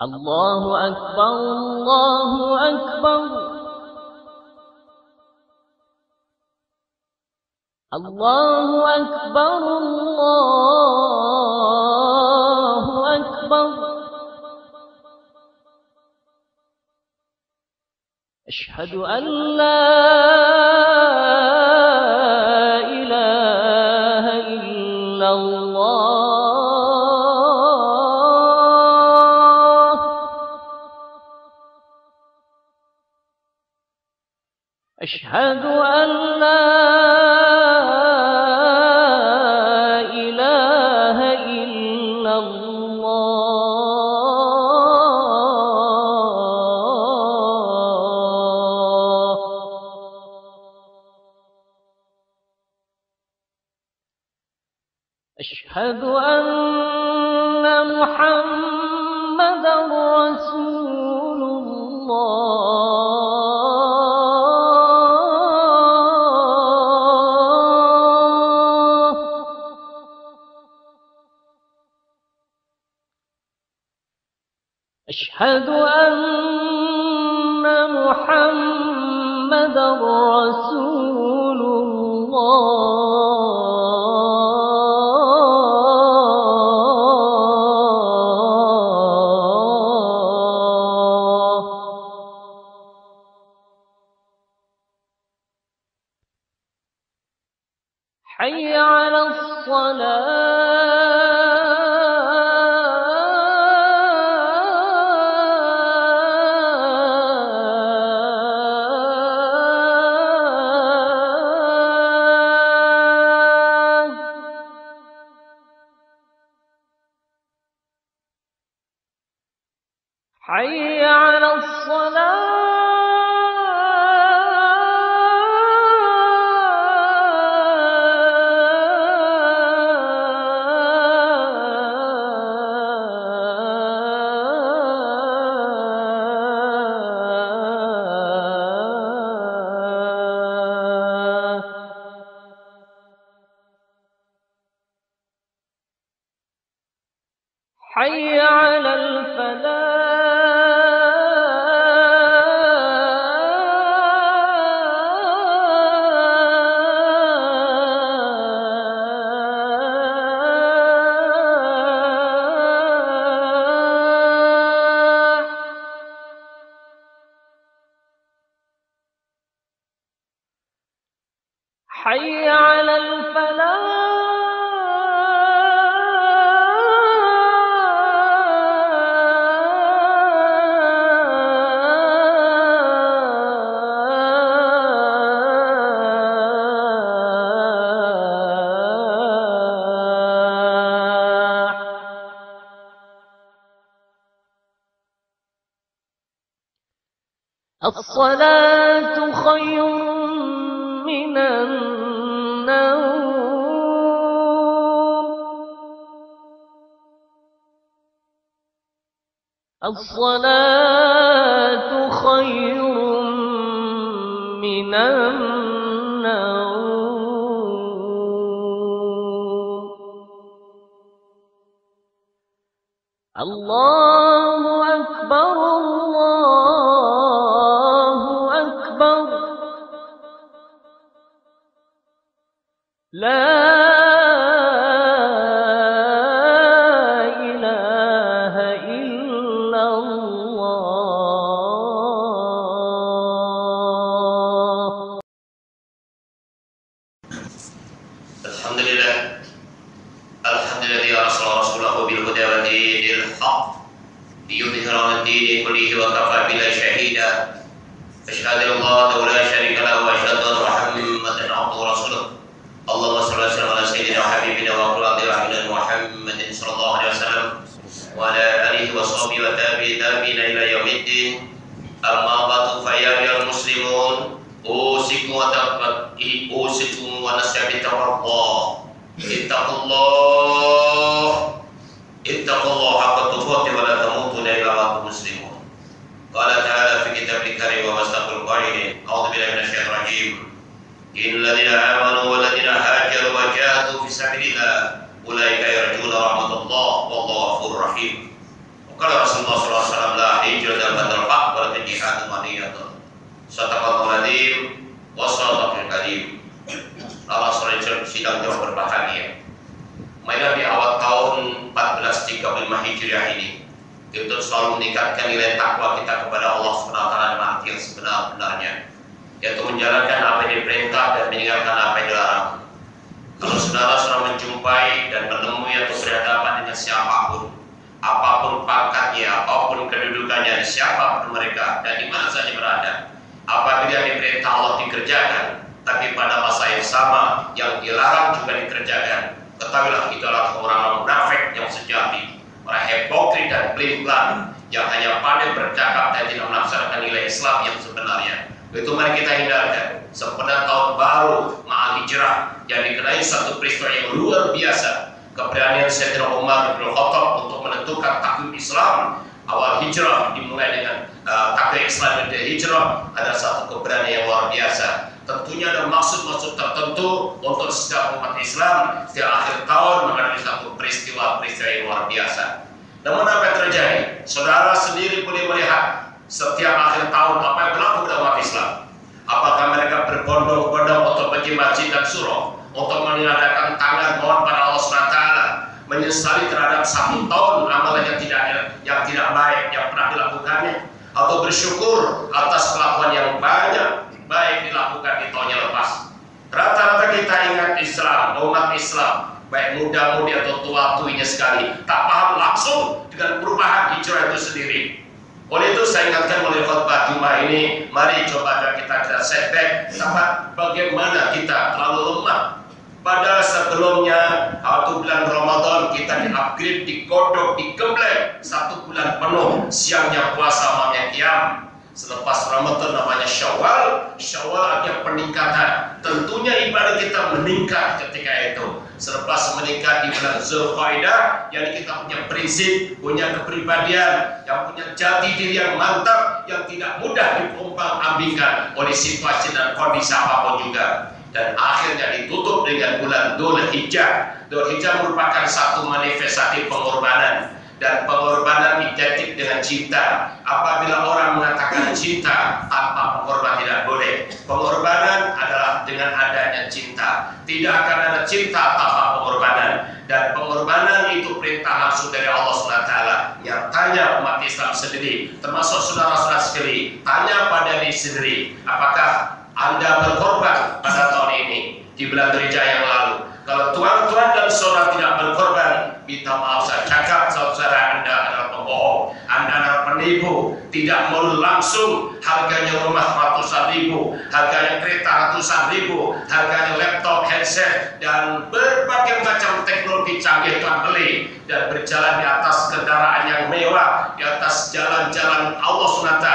الله أكبر الله أكبر الله أكبر الله أكبر أشهد أن لا إله إلا الله أشهد أن لا إله إلا الله أشهد أن محمدًا رسول الله أشهد أن محمدًا رسول الله حي على الصلاة حي على الصلاة حي على الفلاح حي على الفلاح الصلاة خير من النوم الصلاة خير من النوم الله أكبر الله أكبر لا إله إلا الله الحمد لله الذي أرسل رسوله بالهدى ودين الحق ليظهر على الدين كله وكفى بالله شهيدا أشهد أن لا شريك له وأشهد أن محمدا عبده ورسوله اللهم صل وسلم على سيدنا وحبيبنا وقرة محمد صلى الله عليه وسلم وعلى آله وصحبه وتابعين إلى يوم الدين أما بعد فيا أيها المسلمون أوصيكم ونفسي بتقوى الله اتقوا الله حق تقاته ولا تموتن إلا وأنتم مسلمون قال تعالى في كتابه الكريم ومصدق القائلين أعوذ بالله من الشيطان الرجيم إن الذين آمنوا والذين هاجروا وجاهدوا في سبيل الله أولئك يرجون رحمة الله والله غفور رحيم Qala Rasulullah sallallahu alaihi wasallam la hijrata ba'dal haqq wa la jihadun madiyatun. Sadaqallahu adzim wa sadaqal karim. Allah sore sidang yang berbahagia. Mainlah di awal tahun 1435 Hijriah ini, kita selalu meningkatkan nilai takwa kita kepada Allah SWT dengan arti yang sebenar-benarnya, yaitu menjalankan apa yang diperintah dan meninggalkan apa yang dilarang. Kalau saudara sudah menjumpai dan menemui atau berhadapan dengan siapapun, apapun pangkatnya, apapun kedudukannya, siapapun mereka dan di mana saja berada, apabila diperintah Allah dikerjakan, tapi pada masa yang sama yang dilarang juga dikerjakan, ketahuilah itu adalah orang-orang munafik yang sejati, orang hipokrit dan pelin-pelan yang hanya pandai bercakap dan tidak melaksanakan nilai Islam yang sebenarnya. Itu mari kita hindarkan. Sepenuhnya tahun baru ma'al hijrah yang dikenai satu peristiwa yang luar biasa, keberanian Sayyidina Umar bin Khattab untuk menentukan takwim Islam. Awal hijrah dimulai dengan takwim Islam dan hijrah adalah satu keberanian yang luar biasa. Tentunya ada maksud-maksud tertentu untuk setiap umat Islam setiap akhir tahun menghadapi satu peristiwa-peristiwa yang luar biasa. Namun apa yang terjadi? Saudara sendiri boleh melihat setiap akhir tahun apa yang berlaku pada umat Islam. Apakah mereka berbondong-bondong untuk pergi masjid dan surau, untuk mengadakan tangan mohon pada Allah SWT, menyesali terhadap satu tahun amalan yang tidak baik yang pernah dilakukannya, atau bersyukur atas kelakuan yang banyak baik dilakukan di tahun yang lepas. Rata-rata kita ingat Islam, umat Islam, baik muda-mudi atau tua-tuinya sekali, tak paham langsung dengan perubahan hijrah itu sendiri. Oleh itu saya ingatkan melalui khutbah Jumat ini, mari coba kita setback, bagaimana kita terlalu lemah. Pada sebelumnya, waktu bulan Ramadan kita di-upgrade, digodok, digembleng 1 bulan penuh, siangnya puasa, malamnya qiyam. Selepas Ramadan namanya Syawal. Syawal artinya peningkatan. Tentunya ibadah kita meningkat ketika itu. Selepas menikah di bulan Zulqa'dah, yang kita punya prinsip, punya kepribadian, yang punya jati diri yang mantap, yang tidak mudah diombang-ambingkan oleh situasi dan kondisi apapun juga. Dan akhirnya ditutup dengan bulan Dzul Hijjah. Dzul Hijjah merupakan satu manifestasi pengorbanan. Dan pengorbanan identik dengan cinta. Apabila orang mengatakan cinta tanpa pengorbanan tidak boleh. Pengorbanan adalah dengan adanya cinta. Tidak akan ada cinta tanpa pengorbanan. Dan pengorbanan itu perintah langsung dari Allah SWT. Nyatanya umat Islam sendiri, termasuk saudara-saudara sekali, tanya pada diri sendiri, apakah Anda berkorban pada tahun ini di bulan Dzulhijjah yang lalu? Kalau tuan-tuan dan saudara tidak berkorban, minta maaf saya cakap, saudara Anda adalah pembohong, Anda adalah penipu. Tidak mau langsung harganya rumah ratusan ribu, harganya kereta ratusan ribu, harganya laptop, headset, dan berbagai macam teknologi canggih Tuhan beli, dan berjalan di atas kendaraan yang mewah, di atas jalan-jalan Allah SWT.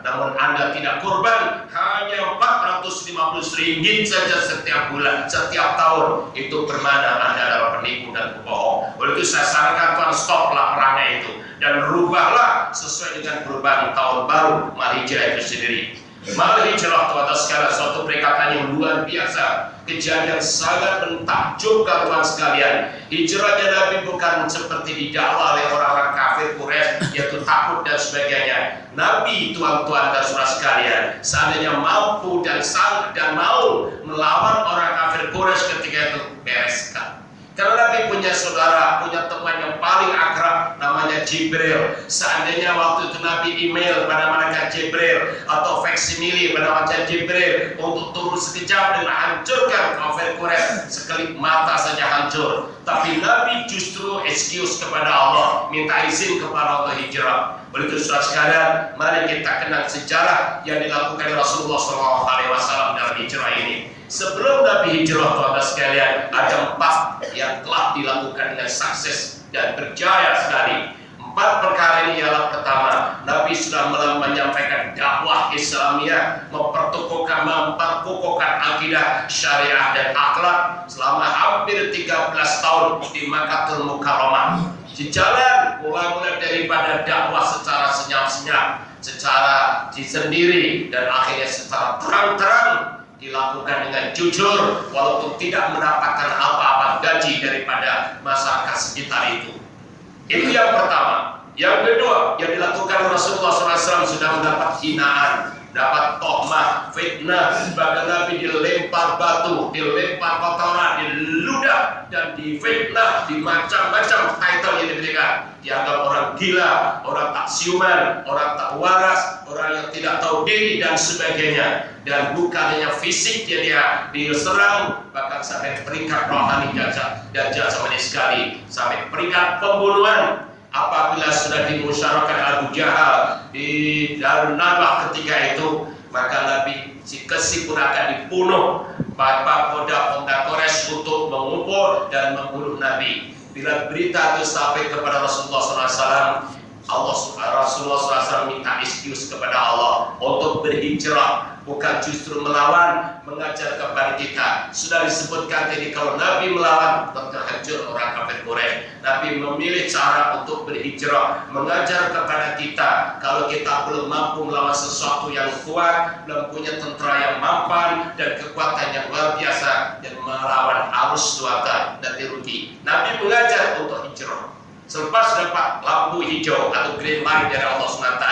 Namun Anda tidak korban, hanya 450 ringgit saja setiap bulan, setiap tahun. Itu bermana Anda adalah penipu dan pembohong. Oleh itu saya sarankan Tuhan stoplah perangnya itu dan rubahlah sesuai dengan perubahan tahun baru Mal Hijrah itu sendiri. Mal Hijrah Tuhan sekalian suatu perikatan yang luar biasa, kejadian sangat mentakjubkan Tuhan sekalian. Hijrahnya Nabi bukan seperti didakwa oleh orang-orang kafir Quraisy yaitu takut dan sebagainya. Nabi tuan-tuan dan saudara sekalian, seandainya mampu dan sang dan mau melawan orang kafir Quraisy ketika itu, bereskan. Karena Nabi punya saudara, punya teman yang paling akrab namanya Jibril. Seandainya waktu itu Nabi email pada malaikat Jibril atau faksimile pada malaikat Jibril untuk turun sekejap dan hancurkan kafir Quraisy, sekelip mata saja hancur. Tapi Nabi justru excuse kepada Allah, minta izin kepada Allah hijrah. Oleh itu saudara sekalian, mari kita kenal sejarah yang dilakukan Rasulullah SAW dalam hijrah ini. Sebelum Nabi hijrah Tuhan sekalian, ada 4 yang telah dilakukan dengan sukses dan berjaya sekali. 4 perkara ini ialah pertama, Nabi sudah menyampaikan dakwah Islamiyah, memperkukuhkan akidah, syariah dan akhlak selama hampir 13 tahun di Makkahul Mukarramah. Sejalan mulai daripada dakwah secara senyap-senyap, secara sendiri, dan akhirnya secara terang-terang dilakukan dengan jujur walaupun tidak mendapatkan apa-apa gaji daripada masyarakat sekitar itu. Itu yang pertama. Yang kedua, yang dilakukan Rasulullah SAW sudah mendapat hinaan, dapat tohmah, fitnah, bahkan Nabi dilempar batu, dilempar kotoran, diludah, dan difitnah, di macam-macam title yang diberikan. Dianggap orang gila, orang tak siuman, orang tak waras, orang yang tidak tahu diri, dan sebagainya. Dan bukan hanya fisik dia diserang, bahkan sampai peringkat rohani dan jasmani sekali, sampai peringkat pembunuhan. Apabila sudah dimusyawarahkan Abu Jahal di Darun Nadwah ketika itu, maka Nabi pun akan dibunuh Bapak Pemuda Quraisy untuk mengumpul dan membunuh Nabi. Bila berita itu sampai kepada Rasulullah SAW, Rasulullah SAW minta excuse kepada Allah untuk berhijrah, bukan justru melawan, mengajar kepada kita. Sudah disebutkan tadi, kalau Nabi melawan tentu hancur orang kafir Quraisy. Nabi memilih cara untuk berhijrah, mengajar kepada kita. Kalau kita belum mampu melawan sesuatu yang kuat, belum punya tentara yang mampan dan kekuatan yang luar biasa, dan melawan arus lautan dan dirugi, Nabi mengajar untuk hijrah. Selepas dapat lampu hijau atau green light dari Allah SWT,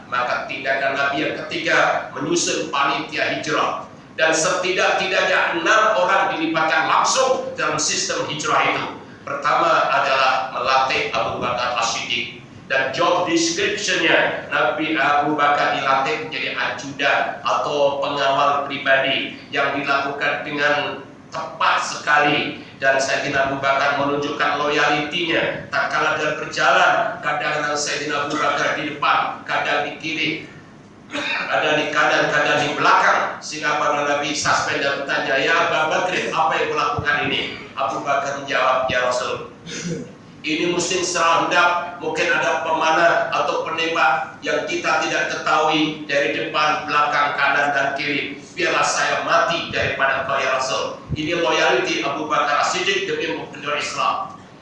maka tindakan Nabi yang ketiga menyusun panitia hijrah. Dan setidak-tidaknya 6 orang dilibatkan langsung dalam sistem hijrah itu. Pertama adalah melatih Abu Bakar As-Siddiq. Dan job description-nya, Nabi Abu Bakar dilatih menjadi ajudan atau pengawal pribadi yang dilakukan dengan tepat sekali. Dan Sayyidina Abu Bakar menunjukkan loyalitinya tak kalah dalam berjalan. Kadang Sayyidina Abu Bakar di depan, kadang di kiri, kadang di kanan, kadang di belakang. Sehingga para Nabi suspend dan bertanya, "Ya Abu Bakar, apa yang melakukan ini?" Abu Bakar menjawab, "Ya Rasul, ini musim serang hendak, mungkin ada pemanah atau penembak yang kita tidak ketahui dari depan, belakang, kanan, dan kiri. Biarlah saya mati daripada engkau ya Rasul." Ini loyalty Abu Bakar As-Siddiq demi memperjuangkan Islam.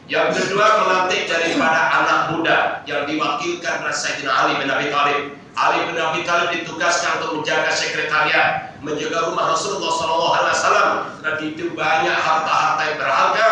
Yang kedua, melantik daripada anak muda yang diwakilkan oleh Sayyidina Ali bin Abi Thalib. Ali bin Abi Thalib ditugaskan untuk menjaga sekretariat, menjaga rumah Rasulullah SAW. Dan itu banyak harta-harta yang berharga.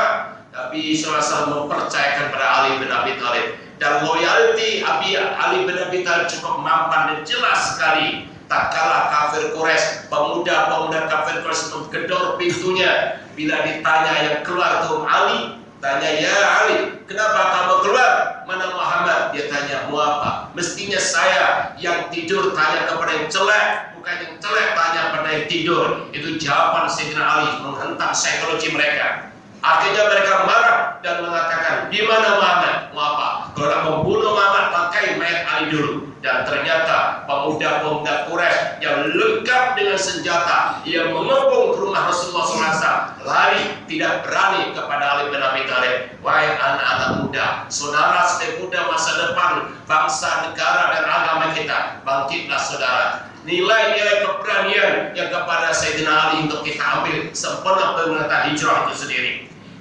Nabi SAW mempercayakan pada Ali bin Abi Thalib. Dan loyalty Ali bin Abi Thalib cukup mampan dan jelas sekali. Tak kalah kafir Quraisy, pemuda-pemuda kafir Quraisy menggedor pintunya. Bila ditanya yang keluar itu Ali, tanya, "Ya Ali, kenapa kamu keluar? Mana Muhammad?" Dia tanya, "Mau apa?" Mestinya saya yang tidur tanya kepada yang celek, bukan yang celek tanya kepada yang tidur. Itu jawaban Sayyidina Ali menghentak psikologi mereka. Akhirnya mereka marah dan mengatakan, "Di mana Muhammad? Mau apa? Kalau nak membunuh Muhammad, pakai mayat Ali dulu." Dan ternyata pemuda-pemuda Quraisy yang lengkap dengan senjata yang mengepung ke rumah Rasulullah SAW lari, tidak berani kepada Ali bin Abi Thalib. "Wahai anak-anak muda, saudara sepemuda masa depan bangsa, negara, dan agama kita, bangkitlah saudara." Nilai-nilai keberanian yang kepada Sayyidina Ali untuk kita ambil sempurna pemerintahan hijrah itu sendiri.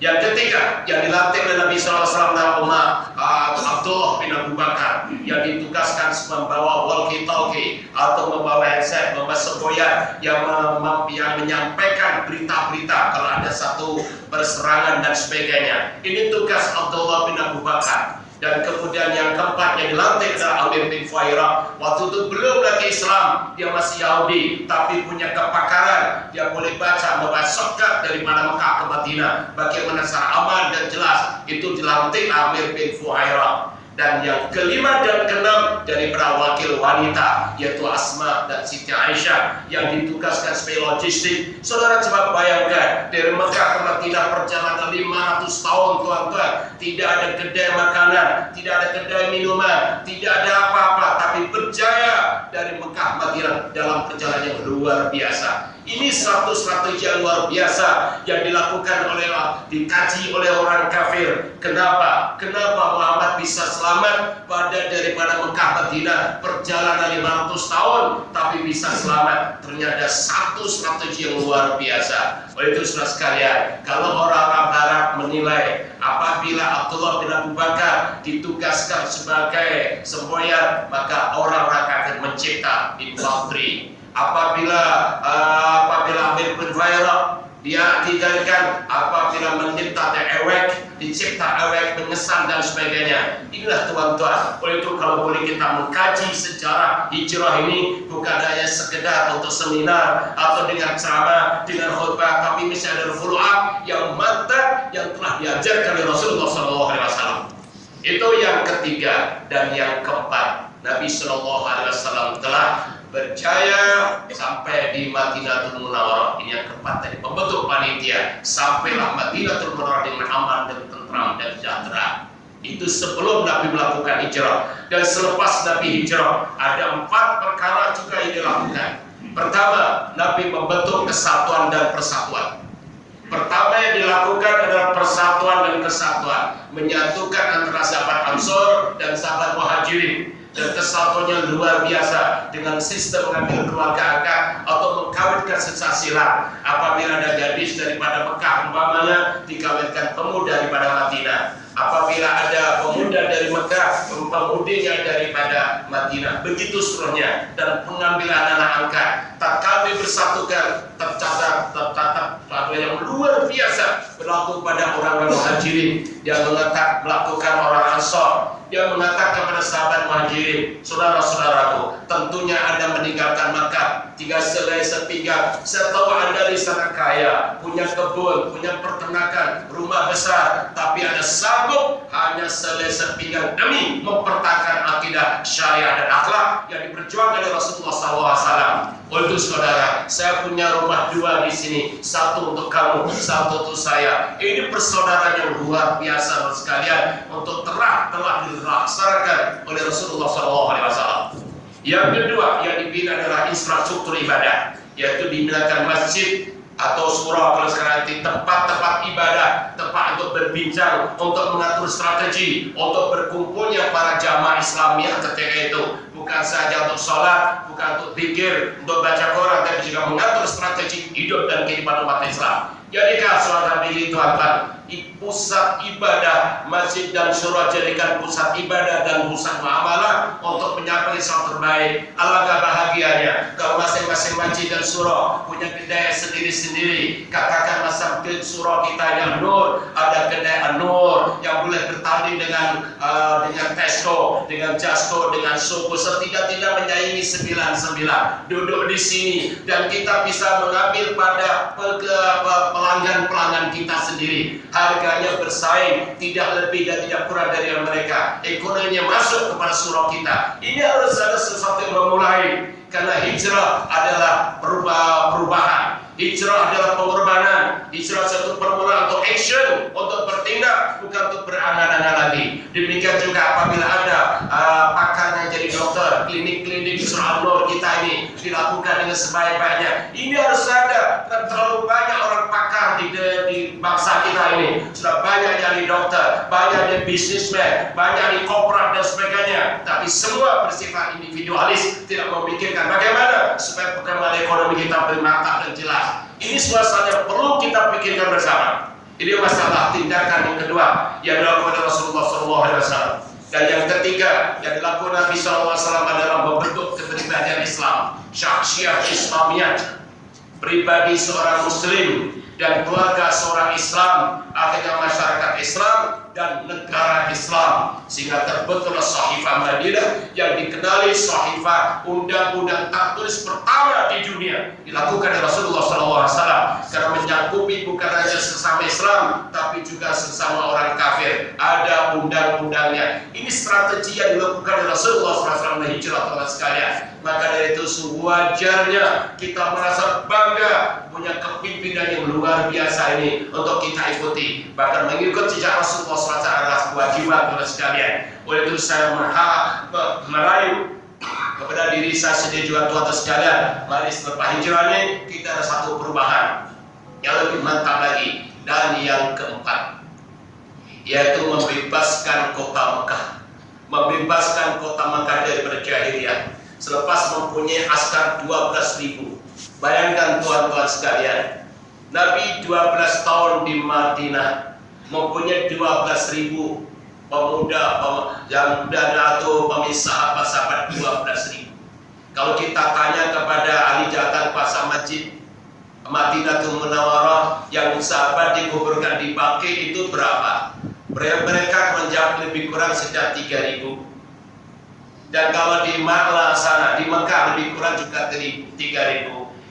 Yang ketiga, yang dilatih oleh Nabi SAW dan Abdullah bin Abu Bakar, yang ditugaskan membawa walkie-talkie atau membawa headset, membawa semboyan yang menyampaikan berita-berita kalau ada satu perserangan dan sebagainya. Ini tugas Abdullah bin Abu Bakar. Dan kemudian yang keempat yang dilantik adalah Amir bin Fuhairah. Waktu itu belum lagi Islam, dia masih Yahudi, tapi punya kepakaran. Dia boleh membawa shortcut dari mana Mekah ke Madinah, bagaimana secara aman dan jelas. Itu dilantik Amir bin Fuhairah. Dan yang kelima dan keenam daripada wakil wanita, yaitu Asma dan Siti Aisyah, yang ditugaskan sebagai logistik. Saudara coba bayangkan, dari Mekah ke Madinah perjalanan 500 tahun tuan-tuan. Tidak ada kedai makanan, tidak ada kedai minuman, tidak ada apa-apa, tapi berjaya dari Mekah Madinah dalam perjalanan yang luar biasa. Ini satu strategi yang luar biasa yang dilakukan dikaji oleh orang kafir. Kenapa? Kenapa Muhammad bisa selamat daripada Mekah Madinah perjalanan 500 tahun tapi bisa selamat? Ternyata satu strategi yang luar biasa. Oleh itu saudara sekalian, kalau orang-orang Barat menilai apabila Abdullah bin Abu Bakar ditugaskan sebagai semboyan, maka orang-orang kafir mencipta infanteri. Apabila Amir bin Fuhairah Dia dijadikan apabila mencipta ewek, dicipta ewek, mengesan dan sebagainya. Inilah tuan-tuan. Oleh itu kalau boleh kita mengkaji sejarah hijrah ini bukan hanya sekedar untuk seminar atau dengan ceramah, dengan khutbah, tapi misalnya ada follow up yang mantap yang telah diajarkan oleh Rasulullah SAW. Itu yang ketiga. Dan yang keempat, Nabi SAW telah berjaya sampai di Madinatul Munawwarah. Ini yang keempat tadi, membentuk panitia sampailah Madinatul Munawwarah dengan aman dan tentram dan sejahtera. Itu sebelum Nabi melakukan hijrah. Dan selepas Nabi hijrah ada 4 perkara juga yang dilakukan. Pertama, Nabi membentuk kesatuan dan persatuan. Pertama yang dilakukan adalah persatuan dan kesatuan, menyatukan antara sahabat Ansor dan sahabat Muhajirin. Dan kesatuannya luar biasa dengan sistem mengambil keluarga angkat atau mengkawinkan secara silang. Apabila ada gadis daripada Mekah umpamanya dikawinkan pemuda daripada Madinah. Apabila ada pemuda dari Mekah, pemudinya daripada Madinah. Begitu seterusnya. Dan pengambilan anak angkat. Tak kami bersatukan, tercatat sesuatu yang luar biasa berlaku pada orang-orang Muhajirin yang melakukan orang Ansor. Dia mengatakan kepada sahabat Muhajirin, saudara-saudaraku, tentunya Anda meninggalkan Makkah 3 selai sepinggang. Saya tahu Anda di sana kaya, punya kebun, punya peternakan, rumah besar, tapi Anda sanggup hanya selai sepinggang demi mempertahankan akidah syariah dan akhlak yang diperjuangkan oleh Rasulullah SAW. Untuk saudara, saya punya rumah 2 di sini, 1 untuk kamu, 1 untuk saya. Ini persaudaraan yang luar biasa sekalian untuk telah dilaksanakan oleh Rasulullah SAW. Yang kedua yang dibina adalah infrastruktur ibadah, yaitu dibinakan masjid atau surau kalau sekarang di tempat-tempat ibadah, tempat untuk berbincang, untuk mengatur strategi, untuk berkumpulnya para jamaah Islamiyah ketika itu. Bukan saja untuk sholat, bukan untuk pikir, untuk baca Quran, tapi juga mengatur strategi hidup dan kehidupan umat Islam. Jadikan saudara pilih tuan-tuan, pusat ibadah, masjid dan surau jadikan pusat ibadah dan pusat muamalah untuk menyapai Islam terbaik. Alangkah bahagianya kalau masing-masing masjid dan surau punya kedai sendiri-sendiri. Katakan masjid surau kita yang Nur, ada kedai Nur yang boleh bertanding dengan Tesco, dengan Jasco, dengan Soko, setidak-tidak menyaingi 99. Duduk di sini dan kita bisa mengambil pada pelanggan-pelanggan kita sendiri. Harganya bersaing, tidak lebih dan tidak kurang dari mereka. Ekonominya masuk kepada surau kita. Ini harus ada sesuatu yang memulai. Karena hijrah adalah perubahan. Hijrah adalah pengorbanan. Hijrah satu permulaan untuk action, untuk bertindak, bukan untuk berangan-angan lagi. Demikian juga apabila ada pakarnya jadi dokter, klinik-klinik di surau Nur kita ini dilakukan dengan sebaik-baiknya. Ini harus ada. Dan terlalu banyak orang pakar di bangsa kita ini. Sudah banyak jadi dokter, banyak jadi bisnismen, banyak di korporat dan sebagainya. Tapi semua bersifat individualis, tidak memikirkan bagaimana supaya perkembangan ekonomi kita bermantap dan jelas. Ini suasana yang perlu kita pikirkan bersama. Ini masalah tindakan yang kedua yang dilakukan oleh Rasulullah SAW. Dan yang ketiga yang dilakukan Nabi SAW adalah membentuk kepribadian Islam, syakhsiyah Islamiyah, pribadi seorang Muslim dan keluarga seorang Islam, akhirnya masyarakat Islam dan negara Islam, sehingga terbentuklah Sahifah Madinah yang dikenali Sahifah undang-undang tertulis pertama di dunia dilakukan oleh Rasulullah SAW karena menyangkupi bukan hanya sesama Islam tapi juga sesama orang kafir. Ada undang-undangnya. Ini strategi yang dilakukan oleh Rasulullah SAW dan hijrah teman sekalian. Maka dari itu sewajarnya kita merasa bangga punya kepimpinan yang luar biasa ini untuk kita ikuti. Bahkan mengikut jejak Rasulullah SAW adalah kewajiban teman sekalian. Oleh itu saya merayu kepada diri saya sendiri juga tuan-tuan sekalian, mari setelah hijrah ini kita ada satu perubahan yang lebih mantap lagi. Dan yang keempat yaitu membebaskan kota Mekah, membebaskan kota Mekah daripada jahiliyah. Selepas mempunyai askar 12.000, bayangkan tuan-tuan sekalian, Nabi 12 tahun di Madinah mempunyai 12.000 pemuda yang atau pemisah sahabat 12.000. Kalau kita tanya kepada ahli jatah kuasa masjid Madinatul Munawwarah yang sahabat dikuburkan di Baqi itu berapa? Mereka menjawab lebih kurang sekitar 3.000. Dan kalau di Maklah sana, di Mekah lebih kurang juga 3.000.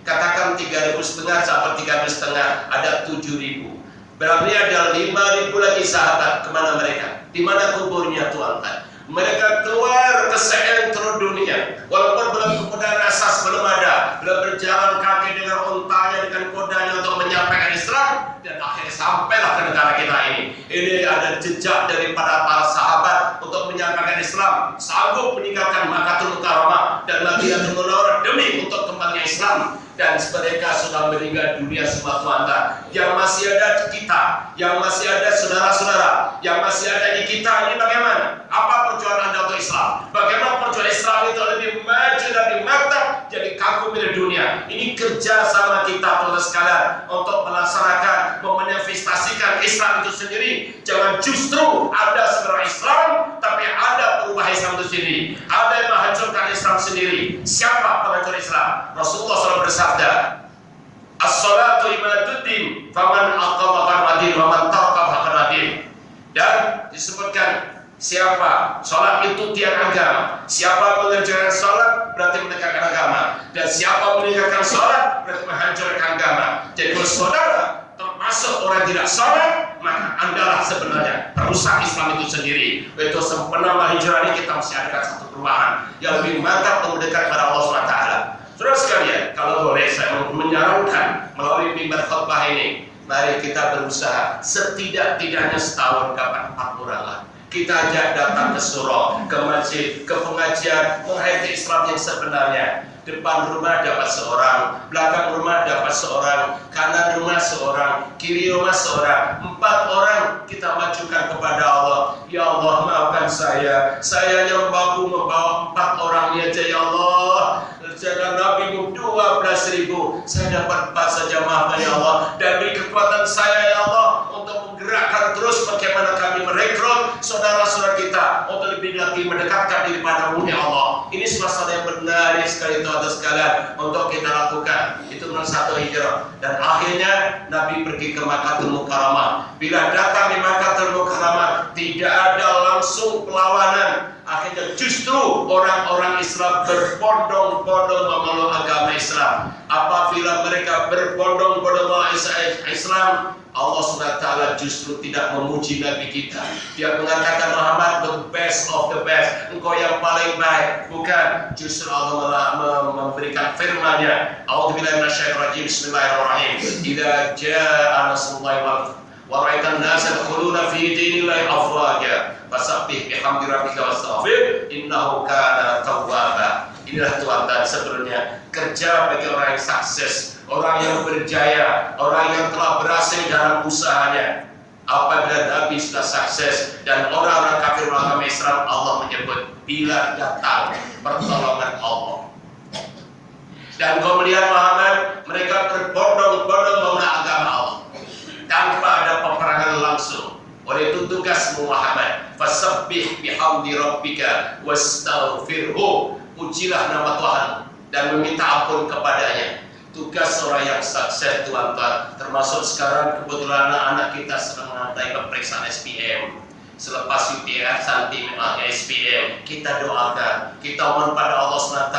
Katakan 3.500 sampai 3.500, ada 7.000. Berarti ada 5.000 lagi sahabat. Kemana mereka? Di mana kuburnya Tuhan? Mereka keluar ke seluruh dunia, walaupun belum kemudian asas belum ada, belum berjalan kaki dengan untanya, dengan kudanya untuk menyampaikan Islam, dan akhirnya sampailah ke negara kita ini. Ini ada jejak daripada para sahabat untuk menyampaikan Islam, sanggup meninggalkan Makkahul Mukarramah dan Madinatul Munawwarah demi untuk kembalinya Islam. Dan mereka sudah meninggal dunia semua Tuhan. Yang masih ada di kita, yang masih ada saudara-saudara, yang masih ada di kita ini bagaimana? Apa perjuangan Anda untuk Islam? Bagaimana perjuangan Islam itu lebih maju dan lebih mantap jadi kagum di dunia? Ini kerja sama kita Tuhan sekalian untuk melaksanakan, memanifestasikan Islam itu sendiri. Jangan justru ada sebenarnya Islam, tapi ada perubahan Islam itu sendiri. Ada yang menghancurkan Islam sendiri. Siapa penghancur Islam? Rasulullah SAW bersabda, as-salatu imaduddin, faman aqama faqad wa man taraka faqad. Dan disebutkan siapa sholat itu tiang agama. Siapa mengerjakan sholat berarti menegakkan agama, dan siapa meninggalkan sholat berarti menghancurkan agama. Jadi kalau saudara termasuk orang tidak sholat, maka andalah sebenarnya perusak Islam itu sendiri. Itu sempurna hijrah ini kita mesti adakan satu perubahan yang lebih mantap untuk mendekat kepada Allah SWT. Saudara sekalian, kalau boleh saya menyarankan melalui mimbar khutbah ini, mari kita berusaha setidak-tidaknya setahun dapat 4 orang lah. Kita ajak datang ke surau, ke masjid, ke pengajian, menghayati Islam yang sebenarnya. Depan rumah dapat seorang, belakang rumah dapat seorang, kanan rumah seorang, kiri rumah seorang, 4 orang kita majukan kepada Allah. Ya Allah, maafkan saya yang mampu membawa 4 orang ini aja ya Allah. Jangan Nabi 12.000, saya dapat 4 saja, maafkan ya Allah. Dan beri kekuatan saya ya Allah untuk menggerakkan terus bagaimana kami merekrut saudara-saudara kita untuk lebih lagi mendekatkan diri padamu ya Allah. Ini suasana yang benar sekali Tuhan sekalian untuk kita lakukan. Itu nomor 1 hijrah. Dan akhirnya Nabi pergi ke Makkahul Mukarramah. Bila datang di Makkahul Mukarramah tidak ada langsung perlawanan. Akhirnya justru orang-orang Islam berbondong-bondong memeluk agama Islam. Apabila mereka berbondong-bondong memeluk Islam, Allah SWT justru tidak memuji Nabi kita. Dia mengatakan Muhammad the best of the best, engkau yang paling baik. Bukan, justru Allah memberikan firman-Nya. A'udzubillahi minasyaitonir rajim. Bismillahirrahmanirrahim. Idza jaa nasrullahi wa ra'aitan nasa yadkhuluna fi dinillahi afwaja fasabbih bihamdi rabbika wastaghfir innahu kana tawwaba. Inilah Tuhan dan sebenarnya kerja bagi orang yang sukses, orang yang berjaya, orang yang telah berhasil dalam usahanya. Apabila Nabi sudah sukses dan orang-orang kafir agama Islam, Allah menyebut bila datang pertolongan Allah. Dan kau melihat Muhammad, mereka berbondong-bondong memeluk agama Allah tanpa ada peperangan langsung. Oleh itu tugasmu Muhammad, fasabbih bihamdi rabbika wastaghfirhu. Pujilah nama Tuhan dan meminta ampun kepadanya. Tugas orang yang sukses tuan-tuan, termasuk sekarang kebetulan anak kita sedang menghadapi pemeriksaan SPM. Selepas UTR nanti SPM, kita doakan, kita mohon pada Allah SWT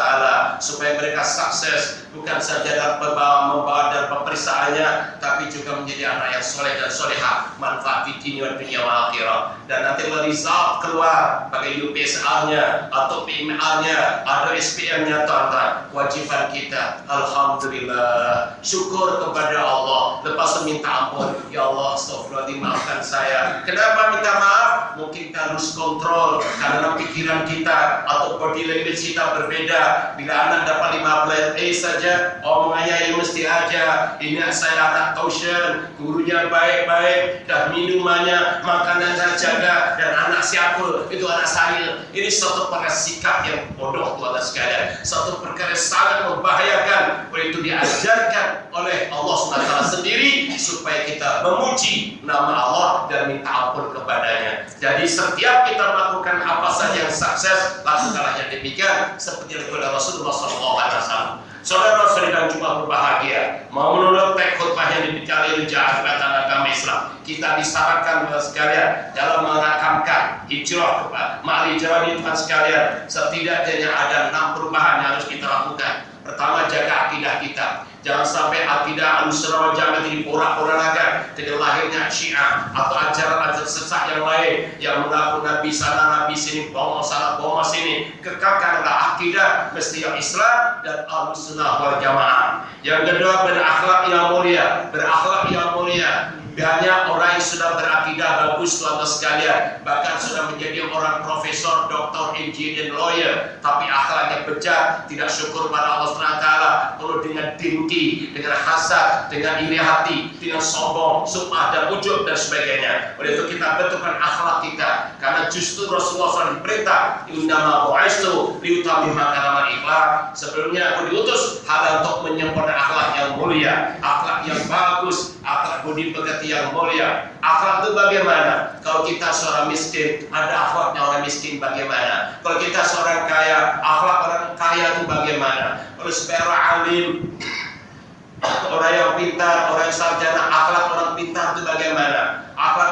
supaya mereka sukses, bukan saja dalam membawa dalam pemeriksaannya, tapi juga menjadi anak yang soleh dan soleha, manfaat di dunia wal akhirah. Dan nanti result keluar pakai UPSR-nya atau PMR-nya atau SPM-nya, tuan-tuan, kewajiban kita, alhamdulillah, syukur kepada Allah, lepas meminta ampun, ya Allah, astagfirullahaladzim, maafkan saya. Kenapa minta maaf? Mungkin kita harus kontrol karena pikiran kita atau body language kita berbeda. Bila anak dapat 15 A saja, omongannya yang mesti aja. Ini saya anak tausian, gurunya baik-baik, dan minumannya, makanan saya jaga, dan anak siapul, itu anak saya. Ini suatu perkara sikap yang bodoh Tuhan sekalian. Suatu perkara sangat membahayakan. Oleh itu diajarkan oleh Allah SWT sendiri supaya kita memuji nama Allah dan minta ampun kepadanya. Jadi setiap kita melakukan apa saja yang sukses, lakukanlah yang demikian seperti yang dilakukan Rasulullah SAW. Saudara-saudara dan jemaah berbahagia, mau menurut teks khutbah yang dibicarakan akibat agama Islam, kita disarankan kepada sekalian dalam merakamkan hijrah ma'al hijrah ini Tuhan sekalian, setidaknya ada 6 perubahan yang harus kita lakukan. Pertama, jaga akidah kita. Jangan sampai akidah Ahlussunnah wal Jamaah ini porak-porandakan dengan lahirnya Syiah atau ajaran-ajaran sesat yang lain yang mengaku Nabi sana, Nabi sini, bohong sana, bohong sini. Kekalkanlah akidah mesti yang Islam dan Ahlussunnah wal Jamaah. Yang kedua, berakhlak yang mulia, berakhlak yang mulia. Banyak orang yang sudah berakidah bagus Tuhan sekalian, bahkan sudah menjadi orang profesor, doktor, engineer, lawyer, tapi akhlaknya bejat, tidak syukur pada Allah SWT, penuh dengan dengki, dengan hasad, dengan iri hati, dengan sombong, sum'ah dan ujub dan sebagainya. Oleh itu kita betulkan akhlak kita, karena justru Rasulullah SAW diperintah, innama bu'istu liutammima kalimatal ikhlas. Sebelumnya aku diutus hal untuk menyempurnakan akhlak yang mulia, akhlak yang bagus, akhlak budi pekerti yang mulia. Akhlak itu bagaimana? Kalau kita seorang miskin, ada akhlaknya orang miskin bagaimana? Kalau kita seorang kaya, akhlak orang kaya itu bagaimana? Kalau seorang alim, orang yang pintar, orang yang sarjana, akhlak orang pintar itu bagaimana? Akhlak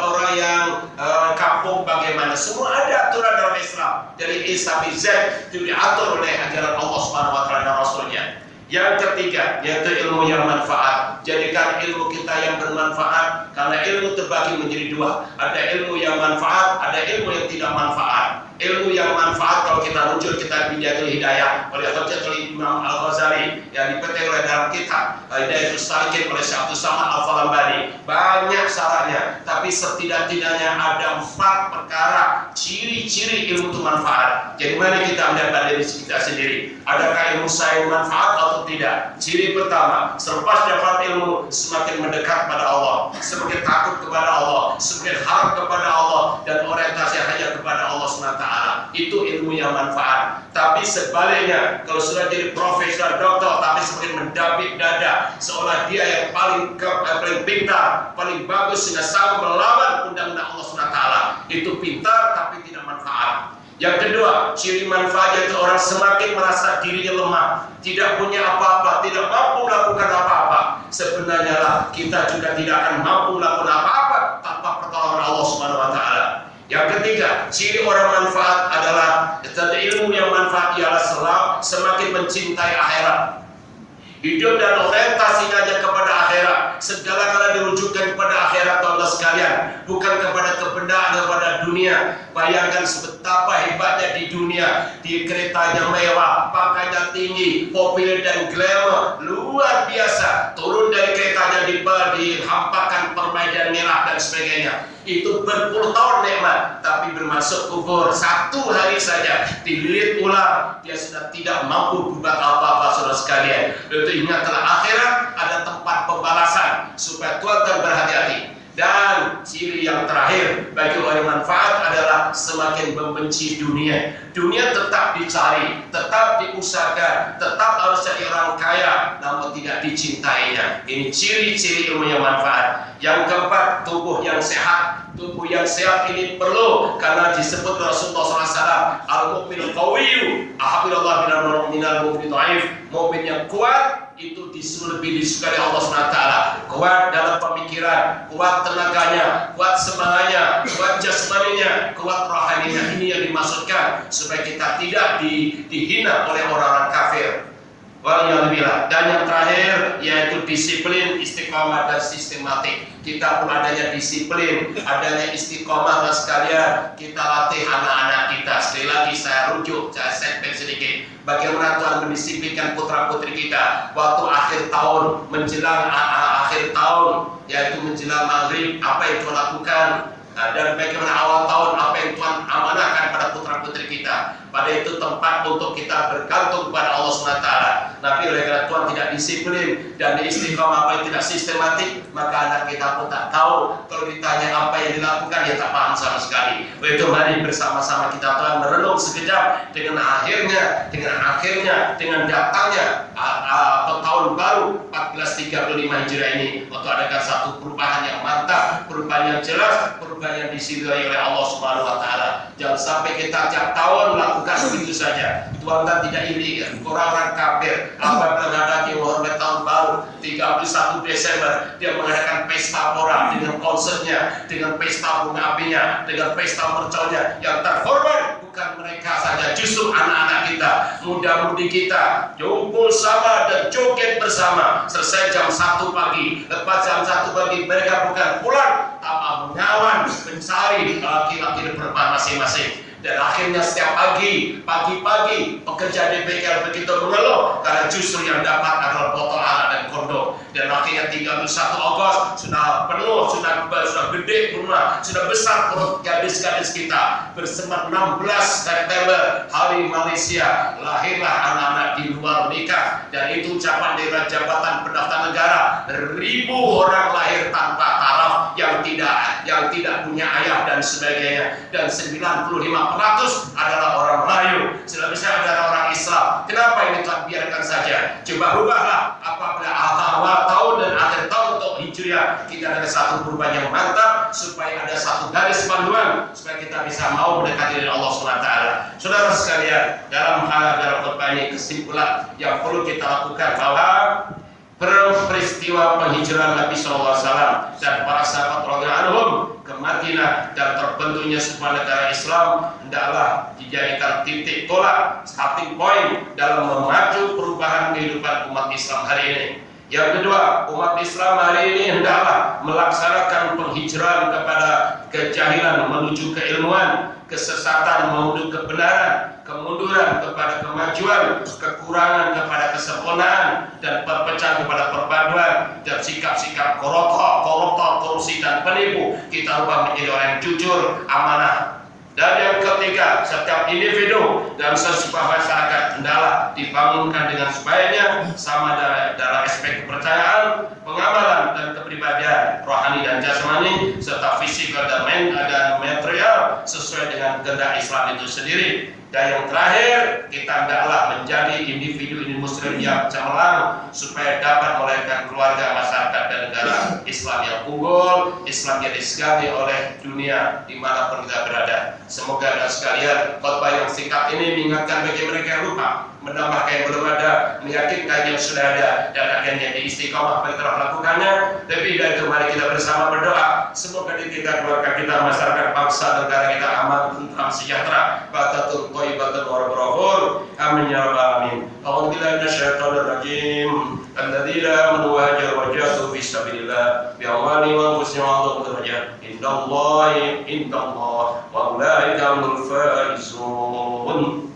orang yang kampung bagaimana? Semua ada aturan dalam Islam. Dari A sampai Z itu diatur oleh ajaran Allah Subhanahu wa taala dan Rasulnya. Yang ketiga, yaitu ilmu yang manfaat. Jadikan ilmu kita yang bermanfaat, karena ilmu terbagi menjadi 2. Ada ilmu yang manfaat, ada ilmu yang tidak manfaat. Ilmu yang manfaat kalau kita rujuk kita Bidayatul Hidayah oleh Hujjatul Imam Al-Ghazali yang dipetik oleh dalam kitab Hidayatul Salikin oleh Syekh Abdul Samad Al-Falambani. Banyak syaratnya, tapi setidak-tidaknya ada 4 perkara ciri-ciri ilmu itu manfaat. Jadi mari kita melihat pada diri kita sendiri. Adakah ilmu saya manfaat atau tidak? Ciri pertama, selepas dapat ilmu semakin mendekat kepada Allah, semakin takut kepada Allah, semakin harap kepada Allah dan orientasi hanya kepada Allah SWT. Itu ilmu yang manfaat. Tapi sebaliknya, kalau sudah jadi profesor, doktor, tapi semakin mendabik dada, seolah dia yang paling pintar, paling bagus sehingga sanggup melawan undang-undang Allah SWT. Itu pintar tapi tidak manfaat. Yang kedua, ciri manfaat yaitu orang semakin merasa dirinya lemah, tidak punya apa-apa, tidak mampu melakukan apa-apa. Sebenarnya lah kita juga tidak akan mampu melakukan apa-apa tanpa pertolongan Allah Subhanahu wa taala. Yang ketiga, ciri orang manfaat adalah ilmu yang manfaat ialah semakin mencintai akhirat. Hidup dan orientasinya hanya kepada akhirat. Segala-gala dirujukkan kepada akhirat Allah sekalian, bukan kepada kebendaan kepada dunia. Bayangkan sebetapa hebatnya di dunia, di keretanya mewah, pakainya tinggi, populer dan glamour, luar biasa. Turun dari keretanya dihampakan permainan merah dan sebagainya. Itu berpuluh tahun nikmat, tapi bermasuk kubur 1 hari saja dililit ular, dia sudah tidak mampu berbuat apa-apa saudara sekalian. Itu ingatlah akhirat ada tempat pembalasan supaya Tuhan berhati-hati. Dan ciri yang terakhir bagi orang yang manfaat adalah semakin membenci dunia. Dunia tetap dicari, tetap diusahakan, tetap harus jadi orang kaya, namun tidak dicintainya. Ini ciri-ciri ilmu yang manfaat. Yang keempat, tubuh yang sehat. Tubuh yang sehat ini perlu karena disebut Rasulullah SAW, al-mu'min qawiyyu ahabbillah minal mu'min dhaif. Mu'min yang kuat itu disuruh lebih disukai Allah SWT. Kuat dalam pemikiran, kuat tenaganya, kuat semangatnya, kuat jasmaninya, kuat rohaninya. Ini yang dimaksudkan supaya kita tidak dihina oleh orang-orang kafir. Waliyahillah. Dan yang terakhir yaitu disiplin, istiqomah dan sistematik. Kita pun adanya disiplin, adanya istiqomah dan sekalian kita latih anak-anak kita. Sekali lagi saya rujuk, saya setback sedikit. Bagaimana Tuhan mendisiplinkan putra-putri kita waktu akhir tahun, menjelang akhir tahun, yaitu menjelang maghrib, apa yang Tuhan lakukan. Dan bagaimana awal tahun, apa yang Tuhan amanahkan pada putra-putri kita. Pada itu tempat untuk kita bergantung kepada Allah SWT. Tapi oleh karena Tuhan tidak disiplin dan istiqomah apa yang tidak sistematik, maka anak kita pun tak tahu. Kalau ditanya apa yang dilakukan, dia tak paham sama sekali. Oleh itu mari bersama-sama kita Tuhan merenung sekejap dengan datangnya tahun baru 1435 Hijriah ini, untuk adakan satu perubahan yang mantap, perubahan yang jelas, tingkat perubahan yang disidai oleh Allah Subhanahu wa taala. Jangan sampai kita tiap tahun melakukan begitu saja. Tuhan tidak iri kan. Orang-orang kafir apabila menghadapi menghormati tahun baru 31 Desember dia mengadakan pesta pora dengan konsernya, dengan pesta bunga apinya, dengan pesta merconnya. Yang terhormat bukan mereka saja, justru anak-anak kita, muda-mudi kita, kumpul sama dan joget bersama. Selesai jam 1 pagi, lepas jam 1 pagi mereka bukan pulang, tanpa mengawan, mencari laki-laki dan perempuan masing-masing. Dan akhirnya setiap pagi-pagi pekerja DPR begitu mengeluh karena justru yang dapat adalah botol arak dan kondom. Dan akhirnya 31 Agustus sudah penuh, sudah gede rumah, sudah besar perut gadis-gadis kita. Bersemat 16 September hari Malaysia, lahirlah anak-anak di luar nikah. Dan itu ucapan dari Jabatan Pendaftar Negara, 1000 orang lahir tanpa taraf yang tidak punya ayah dan sebagainya. Dan 95% adalah orang Melayu, selebihnya adalah orang Islam. Kenapa ini telah biarkan saja? Coba rubahlah apabila awal tahun dan akhir tahun untuk Hijriah kita ada satu perubahan yang mantap, supaya ada satu garis panduan supaya kita bisa mau mendekati dari Allah SWT. Saudara sekalian, dalam khutbah ini kesimpulan yang perlu kita lakukan bahwa peristiwa penghijraan Nabi SAW dan para sahabat radhiyallahu anhum ke Madinah dan terbentuknya sebuah negara Islam hendaklah dijadikan titik tolak, starting point dalam memacu perubahan kehidupan umat Islam hari ini. Yang kedua, umat Islam hari ini hendaklah melaksanakan penghijraan kepada kejahilan menuju keilmuan, kesesatan menuju kebenaran, kemunduran kepada kemajuan, kekurangan kepada kesempurnaan, dan perpecahan kepada perpaduan, dan sikap-sikap koruptor, korupsi dan penipu kita ubah menjadi orang yang jujur, amanah. Dan yang ketiga, setiap individu dan sebuah masyarakat hendaklah dibangunkan dengan sebaiknya sama dalam aspek kepercayaan, pengamalan dan kepribadian, rohani dan jasmani, serta fisikal dan material sesuai dengan kehendak Islam itu sendiri. Dan yang terakhir, kita hendaklah menjadi individu muslim yang cemerlang supaya dapat melahirkan keluarga, masyarakat dan negara Islam yang unggul, Islam yang disegani oleh dunia dimanapun kita berada. Semoga dan sekalian khotbah yang singkat ini mengingatkan bagi mereka yang lupa, menambahkan yang belum ada, meyakinkan yang sudah ada, dan akhirnya istiqomah bagi telah melakukannya. Lebih dari itu, mari kita bersama berdoa semoga diri kita, keluarga kita, masyarakat, bangsa, negara kita aman, tentram, sejahtera, batatun, thayyibatun, warahmatullahi. Amin ya rabbal alamin. A'udzubillahi minasyaitonir rajim. Alladzina amanu wa hajaru wa jahadu fi sabilillah bi amwalihim wa anfusihim wa darajat indallah wa ulaika humul faizun.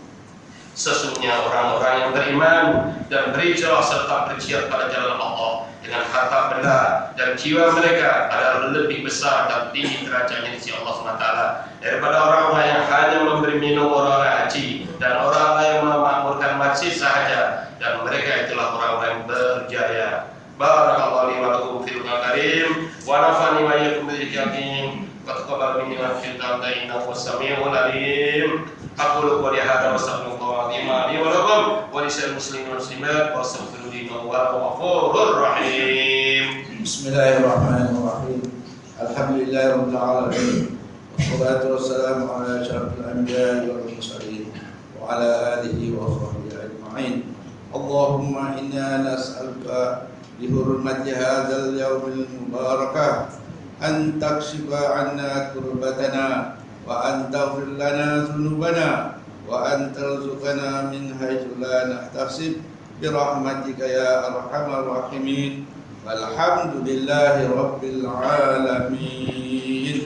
Sesungguhnya orang-orang yang beriman dan berhijrah serta berjihad pada jalan Allah dengan harta benda dan jiwa mereka adalah lebih besar dan tinggi derajatnya di sisi Allah SWT daripada orang-orang yang hanya memberi minum orang-orang haji dan orang-orang yang memakmurkan masjid sahaja, dan mereka itulah orang-orang yang berjaya. Barakallahu li wa lakum fil karim wa nafa'ani wa iyyakum bil yakin wa taqabbal minni wa fil da'i innahu was-sami'ul alim. Aqulu qouli hadza wa astaghfirullah li wa lakum wa lisa'il muslimin wal muslimat wa astaghfiruhu innahu huwal ghafurur rahim. Bismillahirrahmanirrahim. Alhamdulillahirabbil alamin. Wassalatu wassalamu ala asyrafil anbiya'i wal mursalin wa ala alihi wa sahbihi ajma'in. Allahumma inna nas'aluka بحرمة هذا اليوم المبارك أن تكشف عنا كربتنا وأن تغفر لنا ذنوبنا وأن ترزقنا من حيث لا نحتسب برحمتك يا أرحم الراحمين والحمد لله رب العالمين.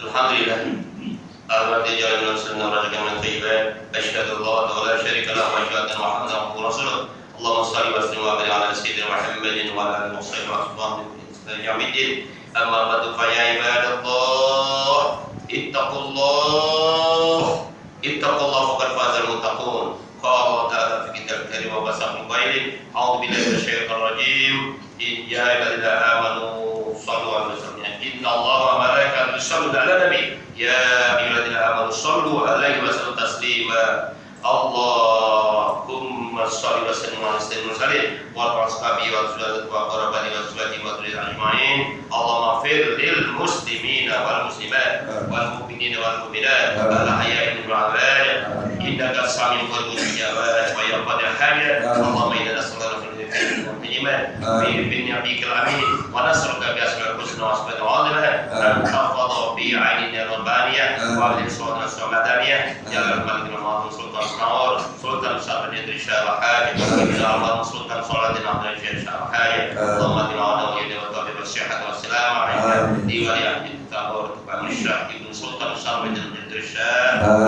Alhamdulillah. Al-Fatihah jalan sunnah rajakan min thayyibat. Asyhadu an la syarika lahu wa asyhadu anna Muhammadan rasulullah. Allahumma shalli wa sallim wa barik ala sayyidina Muhammadin wa ala alihi wa sahbihi ajma'in. Amma ba'du fa ya ibadallah ittaqullah faqad fazal muttaqun. Qala ta'ala fi kitab karim wa basaqul qailin a'udzu billahi minasyaitonir rajim. Ya ayyuhalladzina amanu shallu 'alaihi wa sallimu inna Allaha wa malaikatahu yusholluna 'alan nabi ya ayyuhalladzina amanu shallu 'alaihi wa sallimu taslima. Allahumma والصالح وسلم على سيدنا المرسلين والأصحاب والزوجات والقرابة والزوجات والذرية أجمعين. اللهم اغفر للمسلمين والمسلمات والمؤمنين والمؤمنات الأحياء منهم والأموات إنك سميع قريب الإجابات ويقضي الحاجات. اللهم إنا نسألك الإيمان بنبيك الأمين ونسألك بأسماء الحسنى وأصفاد العظمى أن تحفظ بعيننا الربانية وأبدل صوتنا السمدانية جل الملك المعظم سلطان النور سلطان صاحب الإدريشة وحاجة إلى الله سلطان صلاتنا على الجيش وحاجة. اللهم أدنا ونوينا والطبيب والصحة والسلام عليك دي ولي عبد التابور ومن الشاه ابن سلطان صاحب الإدريشة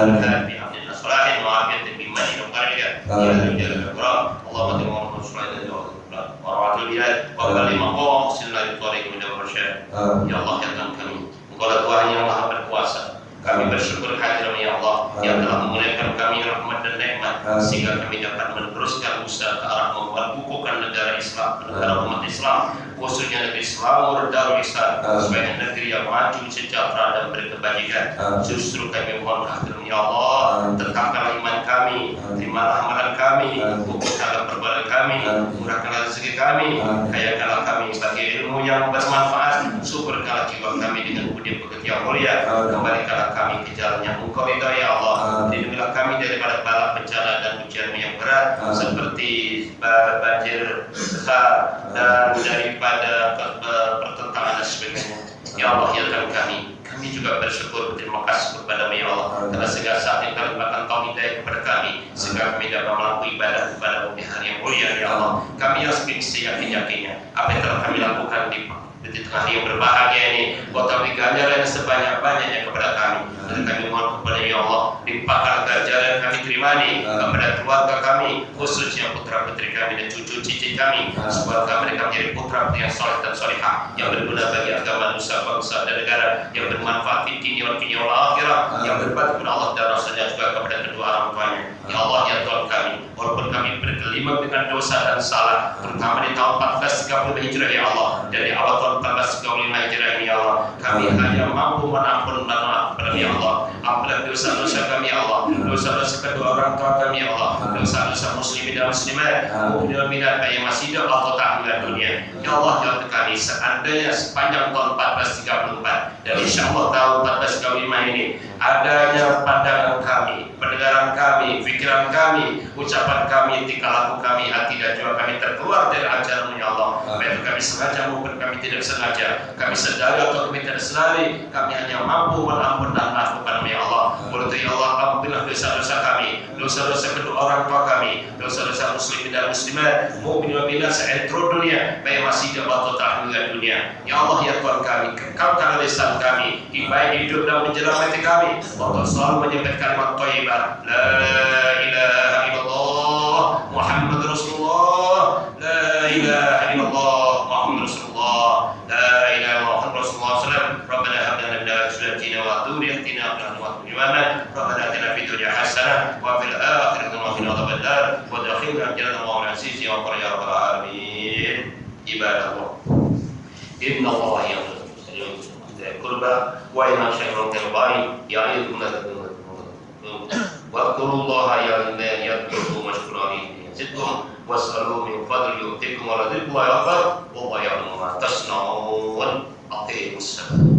الهادي عبد النصراء وعافية بمن وقرية إلى رجال الكرام. اللهم أدنا ونوينا وروعة البلاد وكل مقام وصلنا للطريق من الرشاد. Ya Allah ya Tuhan kami, Engkaulah Tuhan yang Maha Berkuasa. Kami bersyukur kehadiran ya Allah yang telah memulihkan kami rahmat dan nikmat sehingga kami dapat meneruskan usaha ke arah memperkukuhkan negara Islam, negara umat Islam, khususnya negeri Islam Darul Islam sebagai negeri yang maju, sejahtera dan berkebajikan. Justru kami mohon kehadiran ya Allah, tetapkanlah iman kami, terimalah amalan kami, kukuhkanlah perbuatan kami, murahkanlah rezeki kami, kayakanlah kami bagi ilmu yang bermanfaat, suburkanlah jiwa kami dengan budi pekerti yang mulia, kembalikanlah kami ke jalan yang Engkau ridhai ya Allah. Lindungilah kami daripada bala bencana dan ujian yang berat seperti banjir besar dan daripada pertentangan dan sebagainya. Ya Allah ya Tuhan kami juga bersyukur berterima kasih kepada-Mu ya Allah karena segala saat yang kami bahkan Kau hidayah kepada kami sehingga kami dapat melakukan ibadah kepada-Mu di hari yang mulia ya Allah. Kami yang seyakin-yakinnya apa yang telah kami lakukan di tengah yang berbahagia ini, Kau beri ganjaran sebanyak-banyaknya kepada kami. Dan kami mohon kepada ya Allah, limpahkan ganjaran kami terima ini kepada keluarga kami, khususnya putra putri kami dan cucu cici kami. Semoga mereka menjadi putra putri yang soleh dan solehah, yang berguna bagi agama, nusa, bangsa dan negara, yang bermanfaat di dunia dan dunia akhirat, yang berbakti kepada Allah dan Rasulnya juga kepada kedua orang tuanya. Ya Allah ya Tuhan kami, walaupun kami bergelimang dengan dosa dan salah, terutama di tahun 1435 Hijrah ya Allah, dari awal tahun 1435 Hijrah ini ya Allah, kami hanya mampu menampun dan maaf kepada ya Allah. Ampunilah dosa-dosa kami ya Allah, dosa-dosa kedua orang tua kami ya Allah, dosa-dosa muslimin dan muslimat, mukminin yang masih hidup atau tak meninggal dunia. Ya Allah ya kami, seandainya sepanjang tahun 1434 dan insya Allah tahun 1435 ini adanya pandangan kami, pendengaran kami, pikiran kami, ucapan kami, tingkah laku kami, hati dan jiwa kami terkeluar dari ajaran-Mu ya Allah. Baik kami sengaja maupun kami tidak sengaja, kami sadari atau kami tidak sadari, kami hanya mampu menampun dan maaf kepada-Mu ya Allah. Oleh itu ya Allah, ampunilah dosa-dosa kami, dosa-dosa kedua orang tua kami, dosa-dosa muslimin dan muslimat, mukminin bila seentro dunia, baik masih hidup atau tak meninggal dunia. Ya Allah ya Tuhan kami, kekamkanlah lisan kami, baik hidup dan menjelang mati kami, untuk selalu menyebut kalimat thayyibah la ilaha illallah Muhammad Rasulullah, la ilaha illallah Muhammad Rasulullah, la ilaha Muhammad Rasulullah sallam. Rabbana hab lana min azwajina wa dhurriyyatina qurrata a'yun. Rabbana atina fid dunya hasanah wa fil akhirati hasanah wa qina adzabannar wa adkhilna jannata ma'al aziz ya rabbal alamin. Ibadallah, inna Allah ya'lamu القربى وإن شيء كالبعيد يعظكم لعلكم واذكروا الله يذكركم واشكروا يزدكم واسألوا من فضل يؤتكم ولذكر الله أكبر والله يعلم ما تصنعون. أقيموا الصلاة.